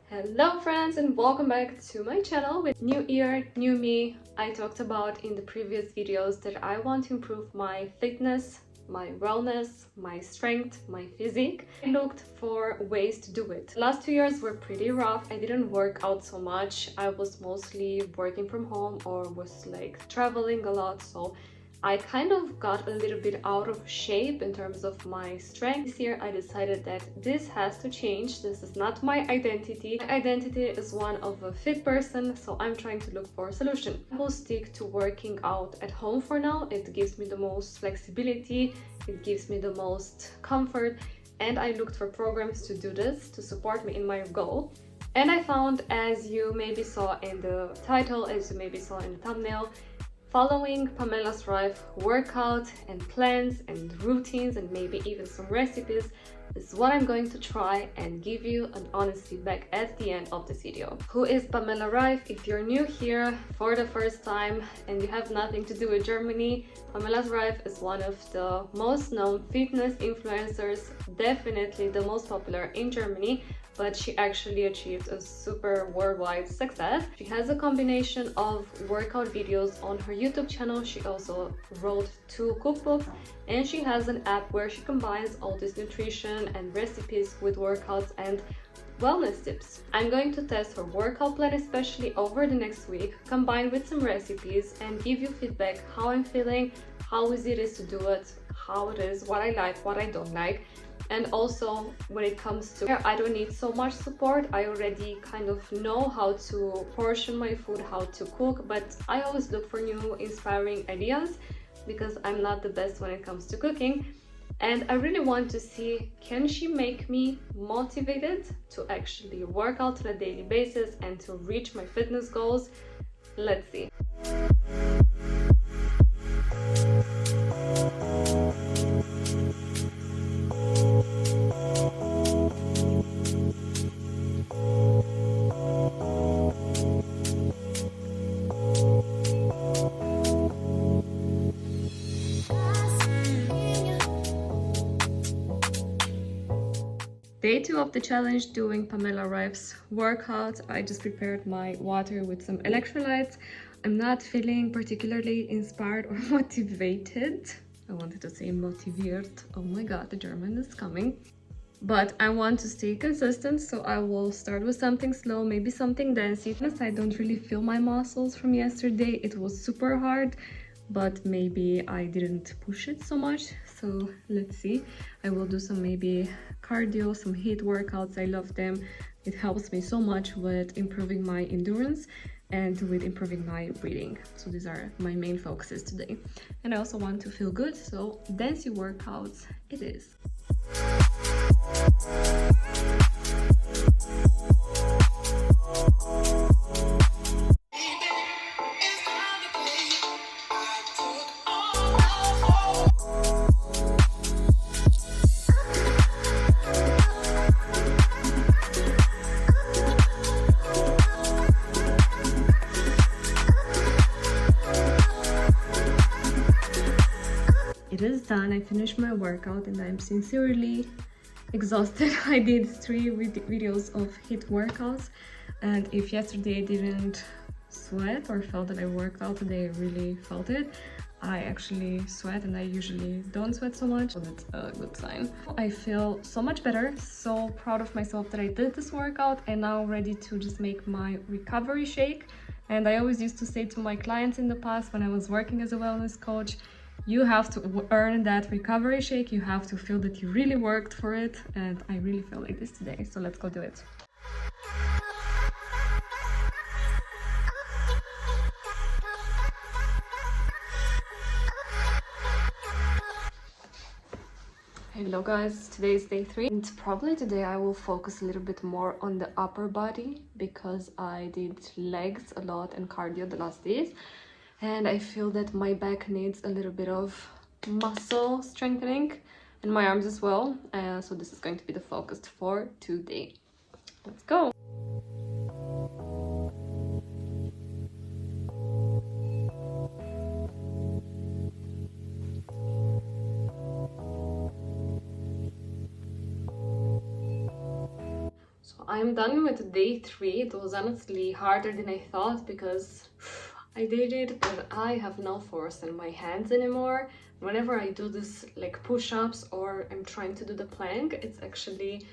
Hello friends, and welcome back to my channel. With new year, new me. I talked about in the previous videos that I want to improve my fitness, my wellness, my strength, my physique. I looked for ways to do it. The last 2 years were pretty rough. I didn't work out so much. I was mostly working from home or was like traveling a lot, so I kind of got a little bit out of shape in terms of my strength. This year I decided that this has to change. This is not my identity. My identity is one of a fit person, so I'm trying to look for a solution. I will stick to working out at home for now. It gives me the most flexibility, it gives me the most comfort, and I looked for programs to do this, to support me in my goal. And I found, as you maybe saw in the title, as you maybe saw in the thumbnail, following Pamela Reif workout and plans and routines and maybe even some recipes is what I'm going to try and give you an honest feedback at the end of this video. Who is Pamela Reif? If you're new here for the first time and you have nothing to do with Germany, Pamela Reif is one of the most known fitness influencers, definitely the most popular in Germany, but she actually achieved a super worldwide success. She has a combination of workout videos on her YouTube channel. She also wrote 2 cookbooks, and she has an app where she combines all this nutrition and recipes with workouts and wellness tips. I'm going to test her workout plan, especially over the next week, combined with some recipes, and give you feedback how I'm feeling, how easy it is to do it, how it is, what I like, what I don't like. And also when it comes to I don't need so much support. I already kind of know how to portion my food, how to cook, but I always look for new inspiring ideas because I'm not the best when it comes to cooking. And I really want to see, can she make me motivated to actually work out on a daily basis and to reach my fitness goals? Let's see. Day 2 of the challenge, doing Pamela Reif's workout. I just prepared my water with some electrolytes. I'm not feeling particularly inspired or motivated. I wanted to say motiviert. Oh my god, the German is coming. But I want to stay consistent, so I will start with something slow, maybe something dancey. I don't really feel my muscles from yesterday. It was super hard, but maybe I didn't push it so much. So let's see. I will do some maybe cardio, some HIIT workouts. I love them. It helps me so much with improving my endurance and with improving my breathing. So these are my main focuses today. And I also want to feel good, so dancey workouts it is. It is done. I finished my workout and I'm sincerely exhausted. I did 3 videos of HIIT workouts, and if yesterday I didn't sweat or felt that I worked out, today I really felt it. I actually sweat, and I usually don't sweat so much, so that's a good sign. I feel so much better, so proud of myself that I did this workout, and now ready to just make my recovery shake. And I always used to say to my clients in the past when I was working as a wellness coach, you have to earn that recovery shake. You have to feel that you really worked for it, and I really feel like this today, so let's go do it. Hello guys, today is day 3, and probably today I will focus a little bit more on the upper body because I did legs a lot and cardio the last days, and I feel that my back needs a little bit of muscle strengthening, and my arms as well. So this is going to be the focus for today. Let's go. So I'm done with day 3. It was honestly harder than I thought because I did it, but I have no force in my hands anymore. Whenever I do this like push-ups or I'm trying to do the plank, it's actually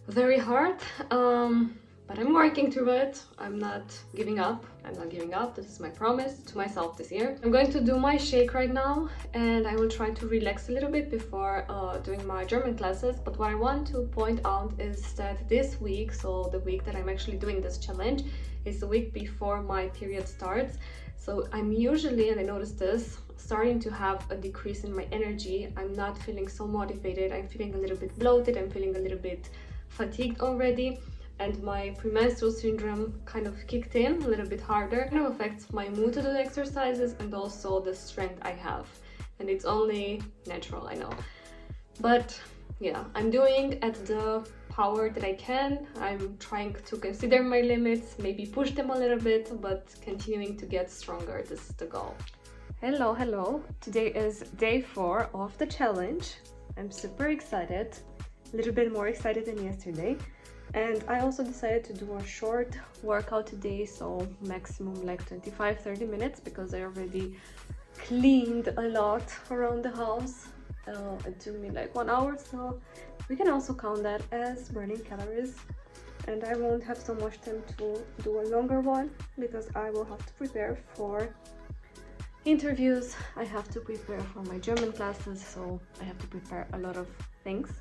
very hard. But I'm working through it. I'm not giving up. I'm not giving up. This is my promise to myself this year. I'm going to do my shake right now, and I will try to relax a little bit before doing my German classes. But what I want to point out is that this week, so the week that I'm actually doing this challenge, is the week before my period starts. So I'm usually, and I noticed this, starting to have a decrease in my energy. I'm not feeling so motivated. I'm feeling a little bit bloated. I'm feeling a little bit fatigued already. And my premenstrual syndrome kind of kicked in a little bit harder. It kind of affects my mood to do the exercises and also the strength I have. And it's only natural, I know. But yeah, I'm doing at the power that I can. I'm trying to consider my limits, maybe push them a little bit, but continuing to get stronger. This is the goal. Hello. Today is day 4 of the challenge. I'm super excited, a little bit more excited than yesterday. And I also decided to do a short workout today, so maximum like 25-30 minutes, because I already cleaned a lot around the house. It took me like 1 hour, so we can also count that as burning calories. And I won't have so much time to do a longer one because I will have to prepare for interviews. I have to prepare for my German classes, so I have to prepare a lot of things.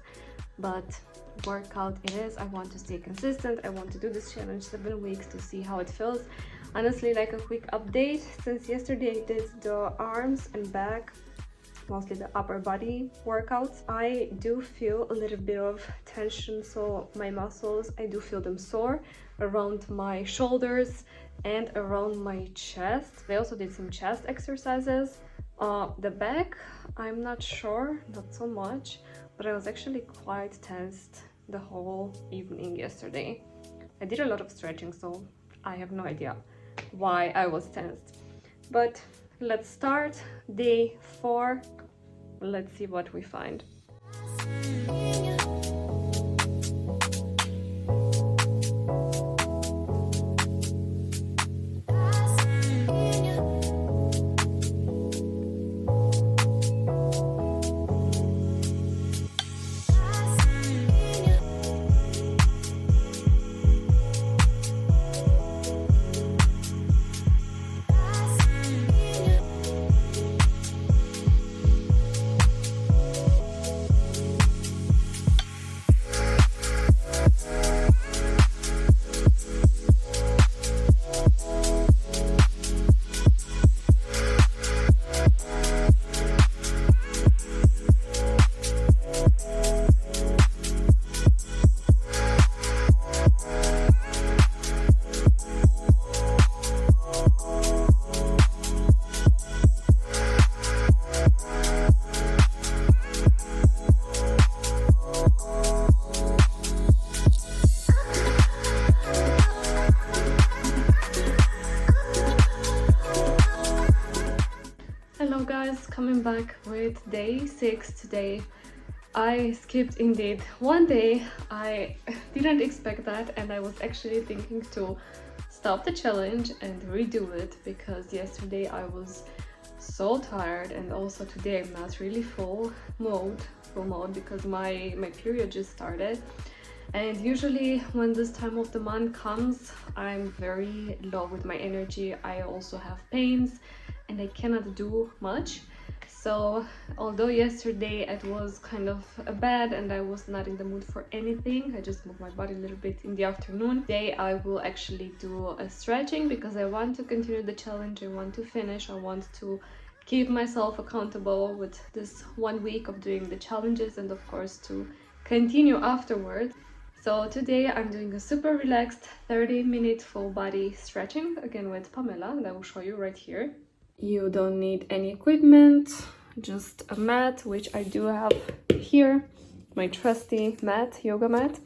But workout it is. I want to stay consistent. I want to do this challenge 7 weeks to see how it feels. Honestly, like a quick update, since yesterday I did the arms and back, mostly the upper body workouts, I do feel a little bit of tension. So my muscles, I do feel them sore around my shoulders and around my chest. I also did some chest exercises. The back, I'm not sure, not so much, but I was actually quite tensed the whole evening yesterday. I did a lot of stretching, so I have no idea why I was tensed. But let's start day 4. Let's see what we find. Hello guys, coming back with day 6 today. I skipped indeed 1 day. I didn't expect that, and I was actually thinking to stop the challenge and redo it because yesterday I was so tired, and also today I'm not really full mode because my period just started. And usually when this time of the month comes, I'm very low with my energy. I also have pains and I cannot do much. So although yesterday it was kind of bad and I was not in the mood for anything, I just moved my body a little bit in the afternoon. Today I will actually do a stretching because I want to continue the challenge. I want to finish. I want to keep myself accountable with this 1 week of doing the challenges, and of course to continue afterwards. So today I'm doing a super relaxed 30-minute full body stretching, again with Pamela, and I will show you right here. You don't need any equipment, just a mat, which I do have here, my trusty mat, yoga mat,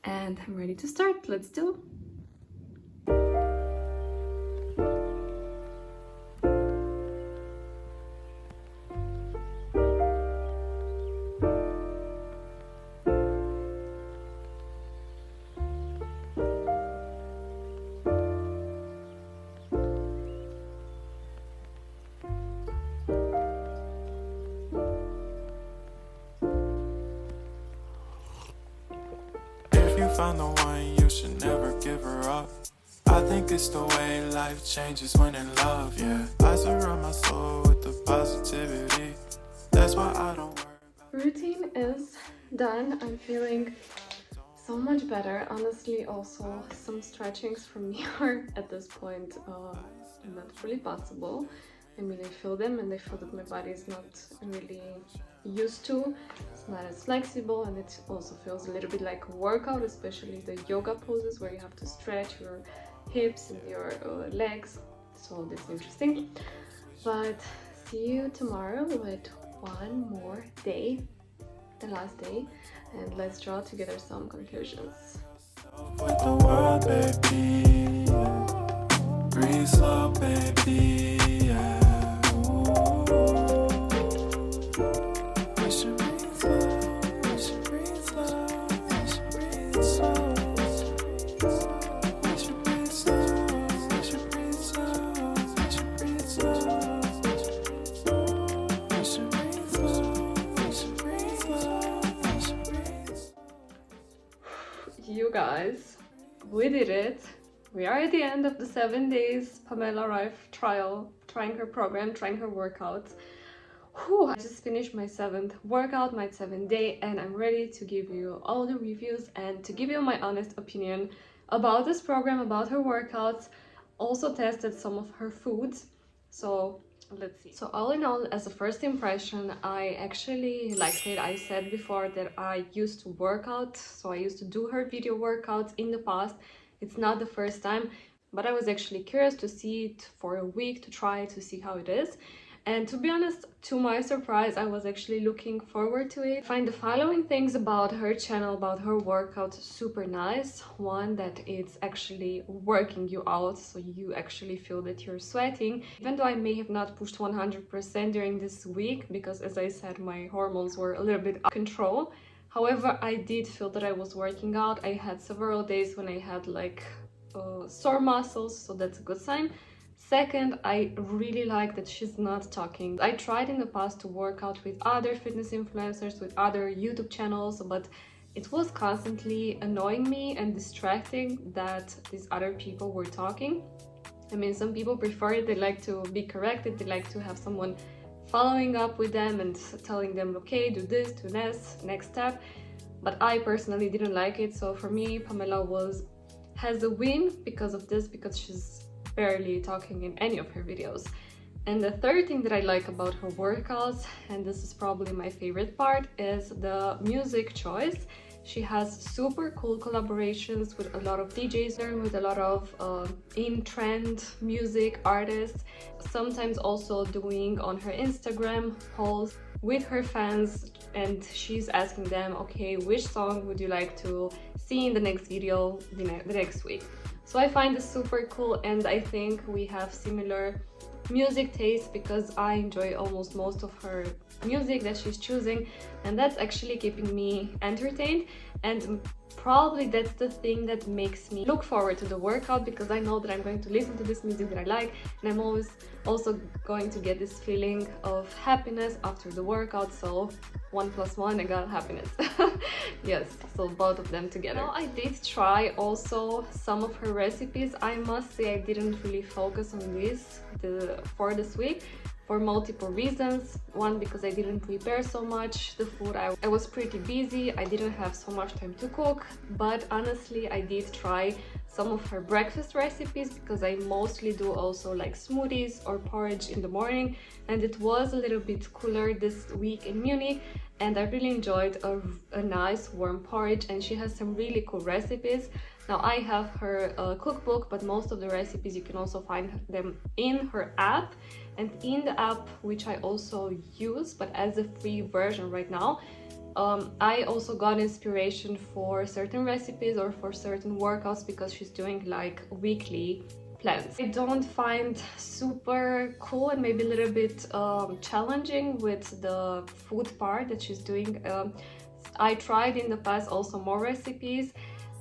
and I'm ready to start. Let's do. found the one, you should never give her up. I think it's the way life changes when in love, yeah. I surround my soul with the positivity. That's why I don't worry about Routine is done. I'm feeling so much better. Honestly, also some stretchings from me are at this point not really possible. I mean, I feel them and I feel that my body is not really used to. It's not as flexible, and it also feels a little bit like a workout, especially the yoga poses where you have to stretch your hips and your legs. So that's interesting. But see you tomorrow with one more day, the last day, and let's draw together some conclusions. with the world, baby. Breathe slow, baby. Yeah. We should breathe slow. We should breathe slow. We should breathe slow. We should breathe slow. We should breathe slow. We should breathe slow. We should breathe slow. We should breathe slow. We should breathe slow. You guys, we did it. We are at the end of the 7 days Pamela Reif trial, trying her program, trying her workouts. Whew, I just finished my 7th workout, my 7th day, and I'm ready to give you all the reviews and to give you my honest opinion about this program, about her workouts. Also tested some of her foods, so let's see. So all in all, as a first impression, I actually liked it. I said before that I used to work out, so I used to do her video workouts in the past. It's not the first time, but I was actually curious to see it for a week, to try it, to see how it is. And to be honest, to my surprise, I was actually looking forward to it. I find the following things about her channel, about her workout, super nice. One, that it's actually working you out, so you actually feel that you're sweating. Even though I may have not pushed 100% during this week, because as I said, my hormones were a little bit out of control. However, I did feel that I was working out. I had several days when I had like sore muscles, so that's a good sign. Second, I really like that she's not talking. I tried in the past to work out with other fitness influencers, with other YouTube channels, but it was constantly annoying me and distracting that these other people were talking. I mean, some people prefer it, they like to be corrected, they like to have someone following up with them and telling them, okay, do this, do this, next step. But I personally didn't like it, so for me, Pamela has a win because of this, because she's barely talking in any of her videos. And the third thing that I like about her workouts, and this is probably my favorite part, is the music choice. She has super cool collaborations with a lot of DJs, with a lot of in-trend music artists, sometimes also doing on her Instagram polls with her fans, and she's asking them, okay, which song would you like to see in the next video the next week? So I find this super cool, and I think we have similar music taste because I enjoy almost most of her music that she's choosing, and that's actually keeping me entertained. And probably that's the thing that makes me look forward to the workout, because I know that I'm going to listen to this music that I like, and I'm always also going to get this feeling of happiness after the workout. So 1 + 1, I got happiness. Yes, so both of them together. Now, I did try also some of her recipes. I must say I didn't really focus on this for this week, for multiple reasons. One, because I didn't prepare so much the food. I was pretty busy, I didn't have so much time to cook, but honestly I did try some of her breakfast recipes, because I mostly do also like smoothies or porridge in the morning, and it was a little bit cooler this week in Munich, and I really enjoyed a nice warm porridge, and she has some really cool recipes. Now, I have her cookbook, but most of the recipes you can also find them in her app. And in the app, which I also use, but as a free version right now, I also got inspiration for certain recipes or for certain workouts, because she's doing like weekly plans. I don't find super cool and maybe a little bit challenging with the food part that she's doing. I tried in the past also more recipes,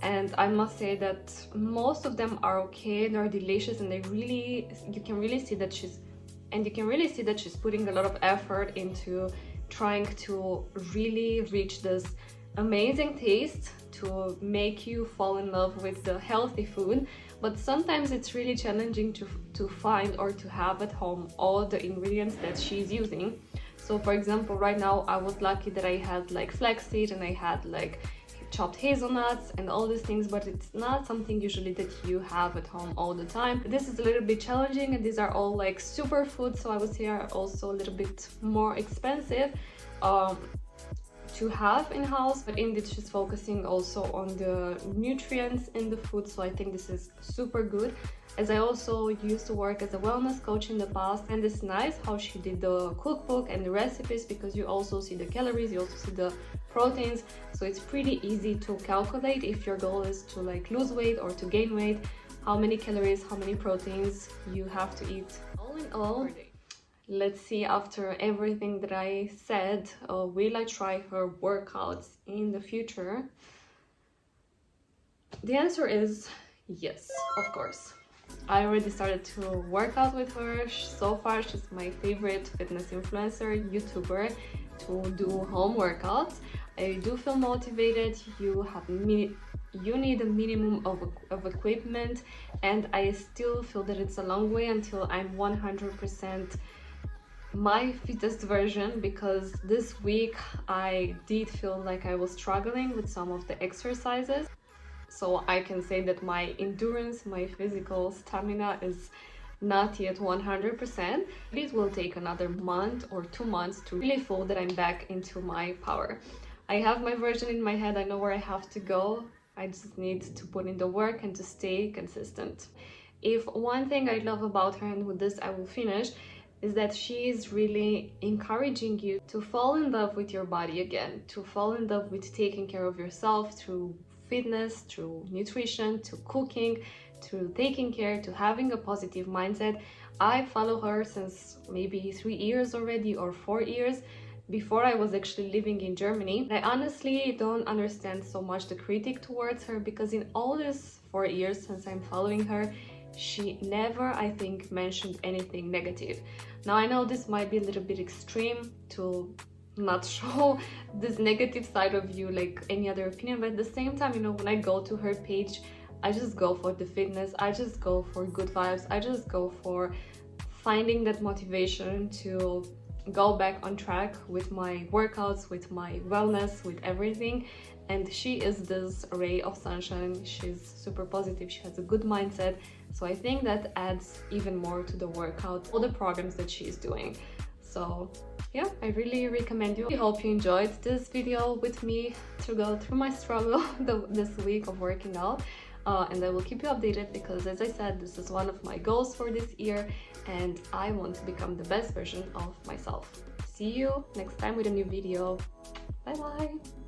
and I must say that most of them are okay, they're delicious, and you can really see that she's putting a lot of effort into trying to really reach this amazing taste to make you fall in love with the healthy food, but sometimes it's really challenging to find or to have at home all the ingredients that she's using. So for example, right now I was lucky that I had like flaxseed and I had like chopped hazelnuts and all these things, but it's not something usually that you have at home all the time. This is a little bit challenging, and these are all like superfoods, so I would say are also a little bit more expensive to have in-house, but indeed she's focusing also on the nutrients in the food, so I think this is super good. As I also used to work as a wellness coach in the past, and it's nice how she did the cookbook and the recipes, because you also see the calories, you also see the proteins, so it's pretty easy to calculate if your goal is to like lose weight or to gain weight, how many calories, how many proteins you have to eat. All in all, let's see, after everything that I said, will I try her workouts in the future? The answer is yes, of course. I already started to work out with her. So far, she's my favorite fitness influencer, YouTuber, to do home workouts. I do feel motivated. You need a minimum of equipment, and I still feel that it's a long way until I'm 100% my fittest version, because this week I did feel like I was struggling with some of the exercises. So I can say that my endurance, my physical stamina is not yet 100%. It will take another month or 2 months to really feel that I'm back into my power. I have my version in my head, I know where I have to go. I just need to put in the work and to stay consistent. If one thing I love about her, and with this I will finish, is that she is really encouraging you to fall in love with your body again, to fall in love with taking care of yourself through fitness, through nutrition, to cooking, to taking care, to having a positive mindset. I follow her since maybe 3 years already, or 4 years, before I was actually living in Germany. I honestly don't understand so much the critic towards her, because in all these 4 years since I'm following her, she never, I think, mentioned anything negative. Now I know this might be a little bit extreme to not show this negative side of you like any other opinion, but at the same time, you know, when I go to her page, I just go for the fitness, I just go for good vibes, I just go for finding that motivation to go back on track with my workouts, with my wellness, with everything. And she is this ray of sunshine. She's super positive, she has a good mindset, so I think that adds even more to the workout, all the programs that she's doing. So yeah, I really recommend you. I hope you enjoyed this video with me to go through my struggle this week of working out, and I will keep you updated, because as I said, this is one of my goals for this year, and I want to become the best version of myself. See you next time with a new video. Bye bye.